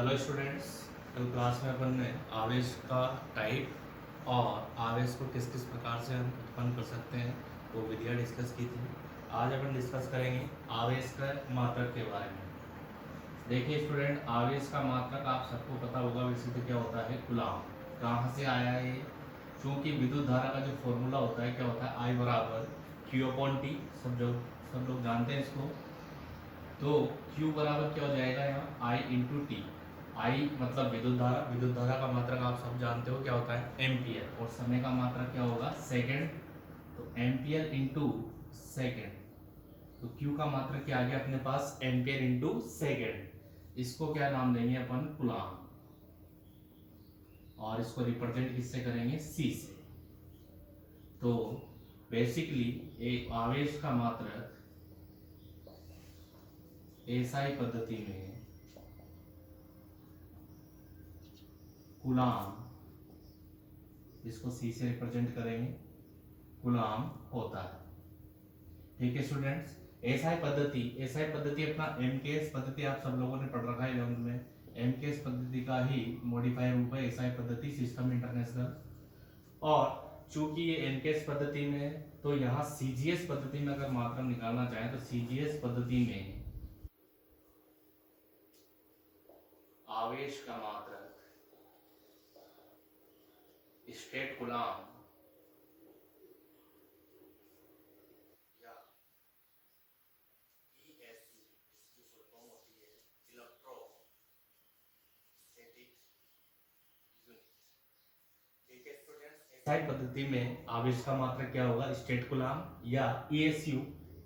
Hello students. कल class में अपन ने आवेश का टाइप और आवेश को किस किस प्रकार से हम उत्पन्न कर सकते हैं वो विधियाँ डिस्कस की थी। आज अपन डिस्कस करेंगे आवेश का मात्रक के बारे में। देखिए स्टूडेंट, आवेश का मात्रक आप सबको पता होगा वैसे तो क्या होता है, कूलाम। कहाँ से आया है ये? क्योंकि विद्युत धारा का जो फॉर्मूला होता है क्या होता है, आई बराबर क्यू अपॉन टी। सब लोग जानते हैं इसको। तो Q बराबर क्या हो जाएगा यहाँ, I इंटू टी। आई मतलब विद्युत धारा, विद्युत धारा का मात्रक आप सब जानते हो क्या होता है, एम्पियर। और समय का मात्रक क्या होगा, सेकंड। तो एम्पियर इंटू सेकंड। तो Q का मात्रक क्या आ गया अपने पास, एम्पियर इंटू सेकंड। इसको क्या नाम देंगे अपन, कूलाम। और इसको रिप्रेजेंट किससे करेंगे, C से। तो बेसिकली एक आवेश का मात्रक एसआई पद्धति में कूलाम, इसको सी से रिप्रेजेंट करेंगे, कूलाम होता है। ठीक है स्टूडेंट्स। एसआई पद्धति अपना एमकेएस पद्धति आप सब लोगों ने पढ़ रखा है 11th में। एमकेएस पद्धति का ही मॉडिफाई रूप है एसआई पद्धति, सिस्टम इंटरनेशनल। और चूंकि ये एमकेएस पद्धति में है तो यहाँ सीजीएस पद्धति में अगर मात्रक निकालना चाहें तो सीजीएस पद्धति में आवेश का मात्रक स्टेट कूलाम या ESU, इसकी फुल फॉर्म होती है इलेक्ट्रोस्टैटिक यूनिट। ठीक है स्टूडेंट्स, एसआई पद्धति में आवेश का मात्रक क्या होगा, स्टेट कूलाम या ESU,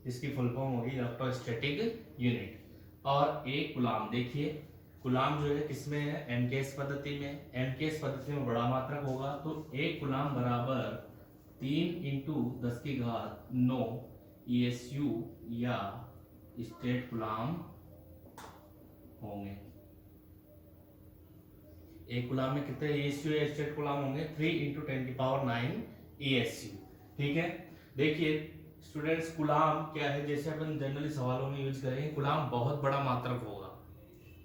जिसकी फुल फॉर्म होगी इलेक्ट्रोस्टैटिक यूनिट। और एक कूलाम, देखिए कूलाम जो है किसमें है, एमकेएस पद्धति में। एमकेएस पद्धति में बड़ा मात्रक होगा तो एक कूलाम बराबर 3 × 10⁹ ESU या स्टेट कूलाम होंगे। एक कूलाम में कितने ESU या स्टेट कूलाम होंगे, 3 × 10⁹ ESU। ठीक है। देखिए स्टूडेंट्स, कूलाम क्या है, जैसे अपन जनरली सवालों में यूज करेंगे, कूलाम बहुत बड़ा मात्रक होगा।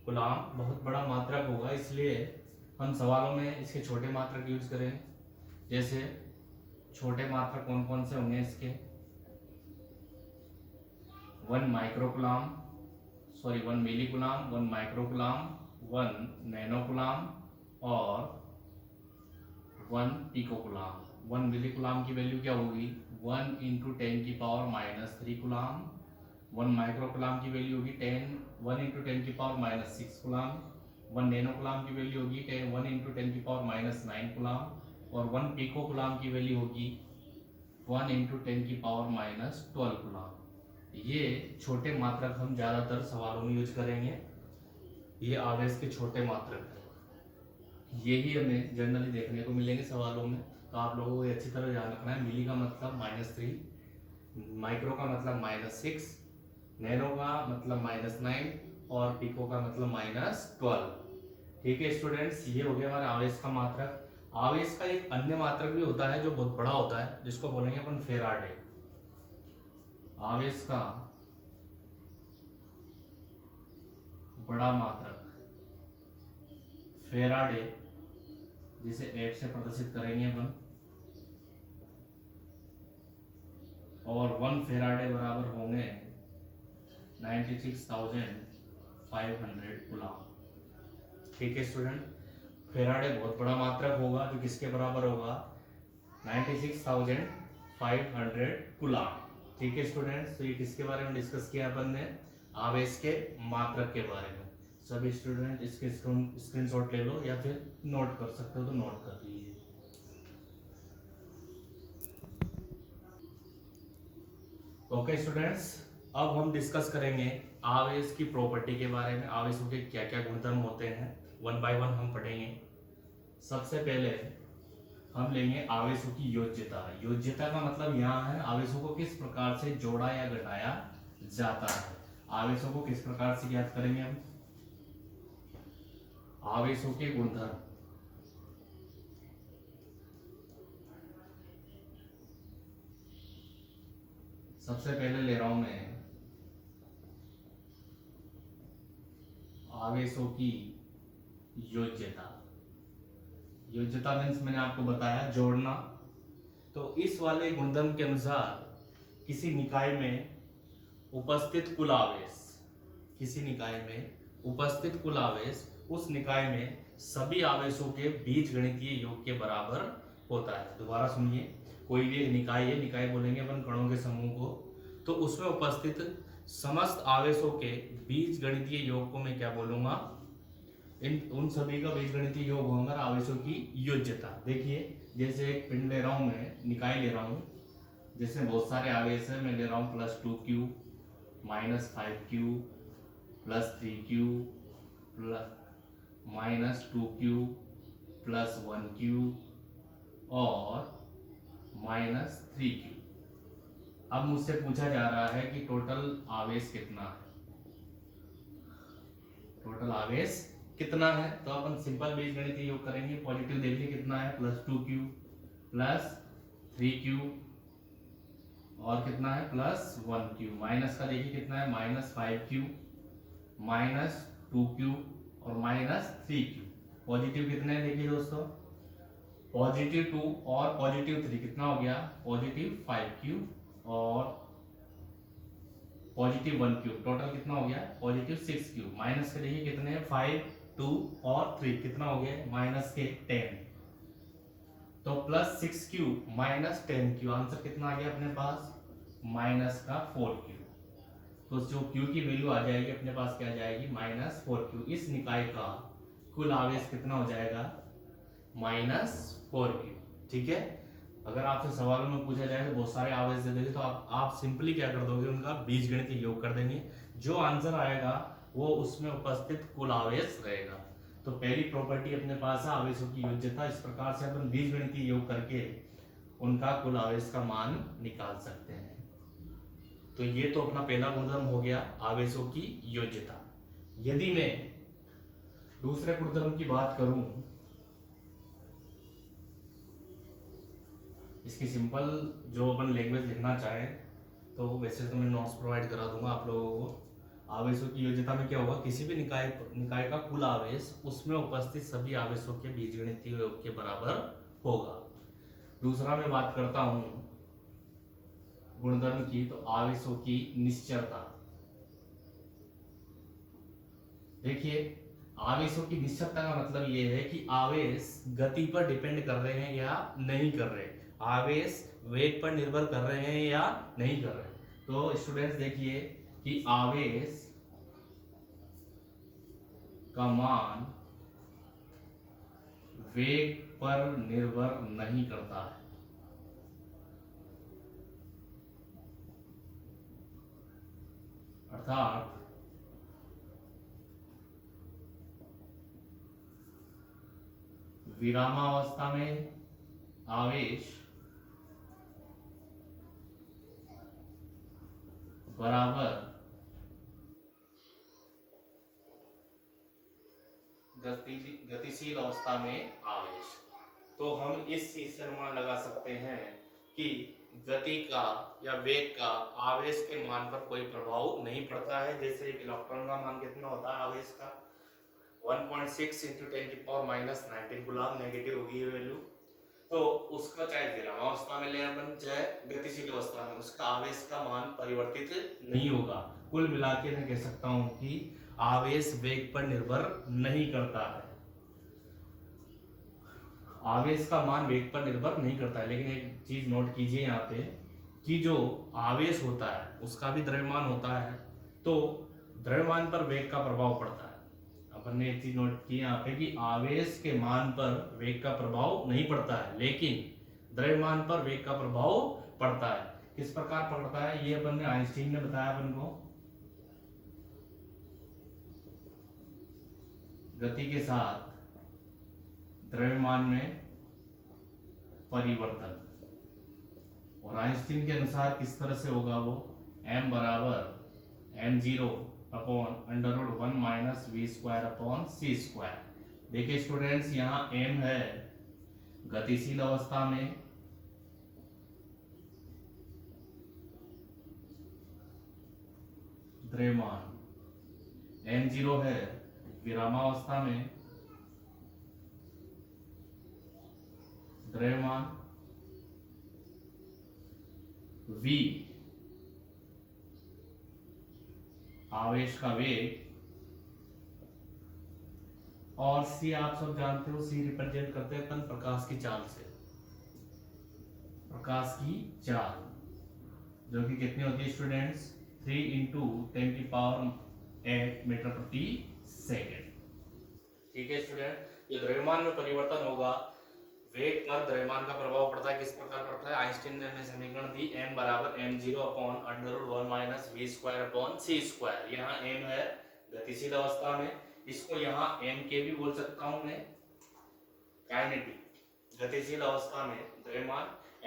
कूलाम बहुत बड़ा मात्रक होगा, इसलिए हम सवालों में इसके छोटे मात्रक यूज करेंगे। जैसे छोटे मात्रक कौन कौन से होंगे इसके, 1 मिलीकूलाम, 1 माइक्रोकूलाम, 1 नैनोकूलाम और 1 पिकोकूलाम। 1 मिलीकूलाम की वैल्यू क्या होगी, 1 × 10⁻³ कूलाम। 1 माइक्रोकूलाम की वैल्यू होगी 1 × 10⁻⁶ कूलाम। 1 नैनोकूलाम की वैल्यू होगी 1 × 10⁻⁹ कूलाम। और 1 पिकोकूलाम की वैल्यू होगी 1 × 10⁻12 कूलाम। ये छोटे मात्रक हम ज्यादातर सवालों में यूज करेंगे। ये आवेश के छोटे मात्रक हैं, यही हमें जनरली देखने को मिलेंगे सवालों में। तो आप लोगों को अच्छी तरह ध्यान रखना है। मिली का मतलब -3, माइक्रो का मतलब -6, नैनो का मतलब -9 और पिको का मतलब -12। ठीक है स्टूडेंट्स, ये हो गया हमारे आवेश का मात्रक। आवेश का एक अन्य मात्रक भी होता है जो बहुत बड़ा होता है, जिसको बोलेंगे अपन फेराडे। आवेश का बड़ा मात्रक फेराडे, जिसे F से प्रदर्शित करेंगे अपन। और 1 फेराडे बराबर होंगे 96,500 कूलाम। ठीक है स्टूडेंट, फेराडे बहुत बड़ा मात्रक होगा जो किसके बराबर होगा, 96,500 कूलाम। ठीक है स्टूडेंट्स, तो ये किसके बारे में डिस्कस किया अपन ने, आवेश के मात्रक के बारे में। सभी स्टूडेंट इसके स्क्रीनशॉट ले लो या फिर नोट कर सकते हो तो नोट कर लीजिए। ओके स्टूडेंट्स, अब हम डिस्कस करेंगे आवेश की प्रॉपर्टी के बारे में। आवेशों के क्या क्या गुणधर्म होते हैं, 1 बाय 1 हम पढ़ेंगे। सबसे पहले हम लेंगे आवेशों की योज्यता। योज्यता का मतलब यहाँ है आवेशों को किस प्रकार से जोड़ा या घटाया जाता है। आवेशों को किस प्रकार से ज्ञात करेंगे हम, आवेशों के गुणधर्म। सबसे पहले ले रहा हूं मैं आवेशों की योज्यता। योज्यता मीन्स मैंने आपको बताया जोड़ना। तो इस वाले गुणधर्म के अनुसार किसी निकाय में उपस्थित कुल आवेश, किसी निकाय में उपस्थित कुल आवेश उस निकाय में सभी आवेशों के बीजगणितीय योग के बराबर होता है। दोबारा सुनिए, कोई भी एक निकाय है, निकाय बोलेंगे अपन कणों के समूह को, तो उसमें उपस्थित समस्त आवेशों के बीजगणितीय योग को मैं क्या बोलूंगा, उन सभी का बीजगणितीय योग होगा आवेशों की योज्यता। देखिए, जैसे एक पिंड ले रहा हूं, मैं निकाय ले रहा हूं जिसमें बहुत सारे आवेश है, मैं ले रहा हूं +2q -5q +3q -2q +1q और -3q। अब मुझसे पूछा जा रहा है कि टोटल आवेश कितना है, टोटल आवेश कितना है। तो अपन सिंपल बीजगणितीय योग करेंगे। पॉजिटिव देखिए कितना है, +2q +3q और कितना है +1q। माइनस का देखिए कितना है, -5q -2q और -3q। पॉजिटिव कितने हैं देखिए दोस्तों, +2 और +3 कितना हो गया, +5q और +1q। टोटल कितना हो गया, +6q। माइनस के देखिए कितने हैं, 5 2 और 3 कितना हो गया, -10। तो +6q -10q, आंसर कितना आ गया अपने पास, -4q। तो जो q की वैल्यू आ जाएगी अपने पास क्या आ जाएगी, -4q। इस निकाय का कुल आवेश कितना हो जाएगा, -4q। ठीक है। अगर आपसे सवालों में पूछा जाए तो बहुत सारे आवेश दे देंगे, तो आप सिंपली क्या कर दोगे, उनका बीजगणितीय योग कर देंगे। जो आंसर आएगा वो उसमें उपस्थित कुल आवेश रहेगा। तो पहली प्रॉपर्टी अपने पास है आवेशों की योज्यता। इस प्रकार से अपन बीजगणितीय योग करके उनका कुल आवेश का मान निकाल सकते हैं। तो ये तो अपना पहला गुणधर्म हो गया आवेशों की योज्यता। यदि मैं दूसरे गुणधर्म की बात करूं, इसकी सिंपल जो अपन लैंग्वेज लिखना चाहे तो वैसे तो मैं नोट्स प्रोवाइड करा दूंगा आप लोगों को। आवेशों की योज्यता में क्या होगा, किसी भी निकाय का कुल आवेश उसमें उपस्थित सभी आवेशों के बीजगणितीय योग के बराबर होगा। दूसरा मैं बात करता हूं गुणधर्म की, तो आवेशों की निश्चरता। देखिए, आवेशों की निश्चरता का मतलब ये है कि आवेश गति पर डिपेंड कर रहे हैं या नहीं कर रहे, आवेश वेग पर निर्भर कर रहे हैं या नहीं कर रहे। तो स्टूडेंट्स देखिए कि आवेश का मान वेग पर निर्भर नहीं करता है। अर्थात विरामावस्था में आवेश बराबर गतिशील अवस्था में आवेश। तो हम इस चीज से अनुमान लगा सकते हैं कि गति का या वेग का आवेश के मान पर कोई प्रभाव नहीं पड़ता है। जैसे एक इलेक्ट्रॉन का मान कितना होता है आवेश का, 1.6 × 10⁻⁹ गुलाम, नेगेटिव होगी ये वैल्यू। तो उसका चाहे विरामावस्था में ले अपन चाहे गतिशील अवस्था में, उसका आवेश का मान परिवर्तित नहीं होगा। कुल मिला के मैं कह सकता हूं कि आवेश वेग पर निर्भर नहीं करता है, आवेश का मान वेग पर निर्भर नहीं करता है। लेकिन एक चीज नोट कीजिए यहाँ पे कि जो आवेश होता है उसका भी द्रव्यमान होता है, तो द्रव्यमान पर वेग का प्रभाव पड़ता है। अपन ने एक चीज नोट की यहाँ पे कि आवेश के मान पर वेग का प्रभाव नहीं पड़ता है, लेकिन द्रव्यमान पर वेग का प्रभाव पड़ता है। किस प्रकार पड़ता है ये अपन ने आइंस्टीन ने बताया अपन को, गति के साथ द्रव्यमान में परिवर्तन। और आइंस्टीन के अनुसार किस तरह से होगा वो, m बराबर m0/√1 - v²/c²। देखिए स्टूडेंट्स, यहाँ m है गतिशील अवस्था में, द्रव्यमान, m0 है विरामावस्था में द्रव्यमान v आवेश का वेग, और c आप सब जानते हो, c रिप्रेजेंट करते हैं अपन प्रकाश की चाल से, प्रकाश की चाल जो कि कितनी होती है स्टूडेंट्स, 3 इंटू 10⁸ मीटर प्रति सेकेंड। ठीक है स्टूडेंट, ये द्रव्यमान में परिवर्तन होगा, वेग पर द्रव्यमान का प्रभाव पड़ता है, किस प्रकार पड़ता है, आइंस्टीन ने हमें समीकरण दी m बराबर m0/√1 - v²/c²। यहाँ m है गतिशील अवस्था में, इसको यहाँ m के भी बोल सकता हूँ मैं, काइनेटिक गतिशील अवस्था में द्रव्यमान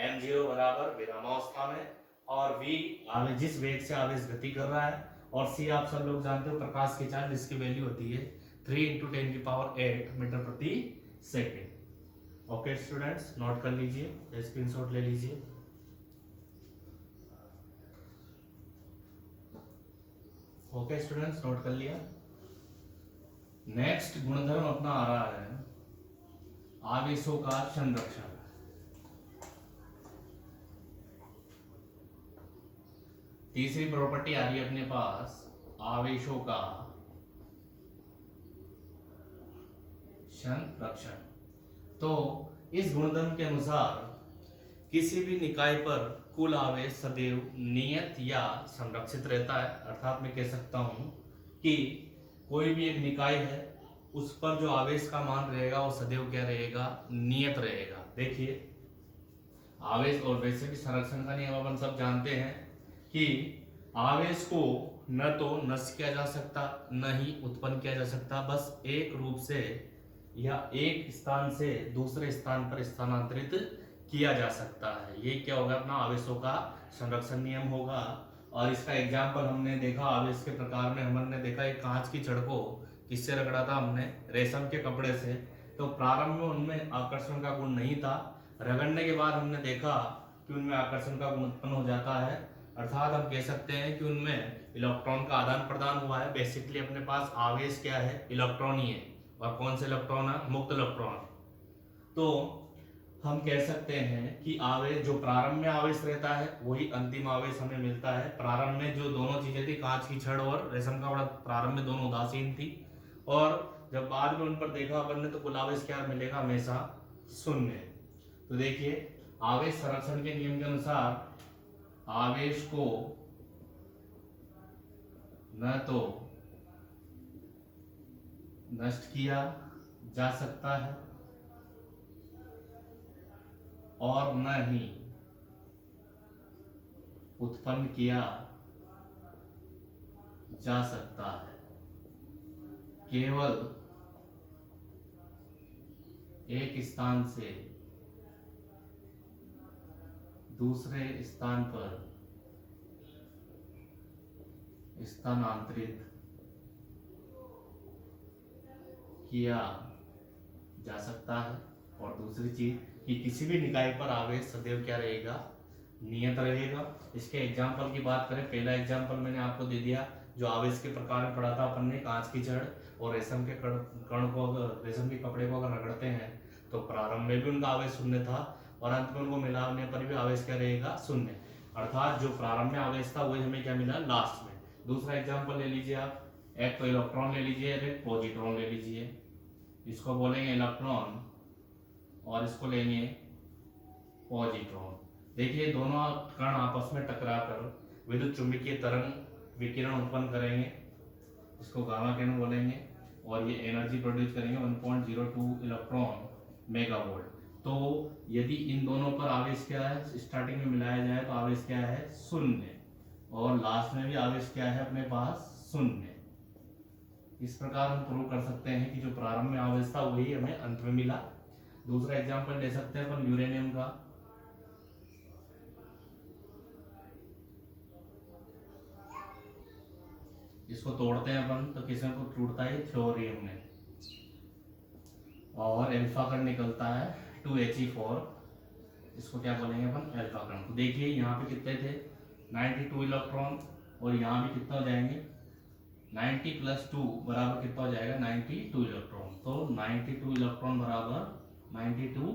m0 बराबर विरामावस्था में, और v आवेश जिस वेग से आवेश गति कर रहा है, और c आप सब लोग जानते हो प्रकाश की चाल जिसकी वैल्यू होती है 3 इंटू 10⁸ मीटर प्रति सेकेंड। ओके स्टूडेंट्स, नोट कर लीजिए, स्क्रीनशॉट ले लीजिए। ओके स्टूडेंट्स, नोट कर लिया। नेक्स्ट गुणधर्म अपना आ रहा है आवेशों का संरक्षण। तीसरी प्रॉपर्टी आ रही है अपने पास आवेशों का संरक्षण। तो इस गुणधर्म के अनुसार किसी भी निकाय पर कुल आवेश सदैव नियत या संरक्षित रहता है। अर्थात मैं कह सकता हूं कि कोई भी एक निकाय है, उस पर जो आवेश का मान रहेगा वो सदैव क्या रहेगा, नियत रहेगा। देखिए आवेश, और वैसे भी संरक्षण का नियम अपन सब जानते हैं कि आवेश को न तो नष्ट किया जा सकता, न ही उत्पन्न किया जा सकता, बस एक रूप से या एक स्थान से दूसरे स्थान पर स्थानांतरित किया जा सकता है। ये क्या होगा, अपना आवेशों का संरक्षण नियम होगा। और इसका एग्जाम्पल हमने देखा आवेश के प्रकार में, हमने देखा एक कांच की छड़ को किससे रगड़ा था हमने, रेशम के कपड़े से। तो प्रारंभ में उनमें आकर्षण का गुण नहीं था, रगड़ने के बाद हमने देखा कि उनमें आकर्षण का गुण उत्पन्न हो जाता है। अर्थात हम कह सकते हैं कि उनमें इलेक्ट्रॉन का आदान प्रदान हुआ है। बेसिकली अपने पास आवेश क्या है, इलेक्ट्रॉन ही है, और कौन से इलेक्ट्रॉन है, मुक्त इलेक्ट्रॉन। तो हम कह सकते हैं कि आवेश जो प्रारंभ में आवेश रहता है वही अंतिम आवेश हमें मिलता है। प्रारंभ में जो दोनों चीजें थी, कांच की छड़ और रेशम का कपड़ा, प्रारंभ में दोनों उदासीन थी, और जब बाद में उन पर देखा अपन ने तो कुल आवेश क्या मिलेगा, हमेशा शून्य। तो देखिए आवेश संरक्षण के नियम के अनुसार आवेश को न तो नष्ट किया जा सकता है और न ही उत्पन्न किया जा सकता है। केवल एक स्थान से दूसरे स्थान पर स्थानांतरित किया जा सकता है। और दूसरी चीज कि किसी भी निकाय पर आवेश सदैव क्या रहेगा, नियत रहेगा। इसके एग्जाम्पल की बात करें, पहला एग्जाम्पल मैंने आपको दे दिया जो आवेश के प्रकार में पढ़ा था अपन ने, कांच की छड़ और रेशम के कण को, अगर रेशम के कपड़े को अगर रगड़ते हैं तो प्रारंभ में भी उनका आवेश शून्य था और अंत में उनको मिलाने पर भी आवेश क्या रहेगा, शून्य। अर्थात जो प्रारंभ में आवेश था वही हमें क्या मिला लास्ट में। दूसरा एग्जाम्पल ले लीजिए आप, एक तो इलेक्ट्रॉन ले लीजिए, एक पॉजिट्रॉन ले लीजिए। इसको बोलेंगे इलेक्ट्रॉन और इसको लेंगे पॉजिट्रॉन। देखिए दोनों कण आपस में टकराकर विद्युत चुंबकीय तरंग विकिरण उत्पन्न करेंगे, इसको गामा किरण बोलेंगे, और ये एनर्जी प्रोड्यूस करेंगे 1.02 इलेक्ट्रॉन मेगावोल्ट। तो यदि इन दोनों पर आवेश क्या है, स्टार्टिंग में मिलाया जाए तो आवेश क्या है, शून्य, और लास्ट में भी आवेश क्या है अपने पास, शून्य। इस प्रकार हम प्रूव कर सकते हैं कि जो प्रारंभ में आवेश था वही हमें अंत में मिला। दूसरा एग्जांपल ले सकते हैं अपन यूरेनियम का। इसको तोड़ते हैं अपन तो किसमें को टूटता है, थ्योरियम में, और अल्फा कण निकलता है 2He4। इसको क्या बोलेंगे अपन, अल्फा कण। तो देखिए यहाँ पे कितने थे, 92 इलेक्ट्रॉन, और यहाँ भी कितना हो जाएंगे, 90 + 2 बराबर कितना हो जाएगा, 92 इलेक्ट्रॉन। तो 92 इलेक्ट्रॉन बराबर 92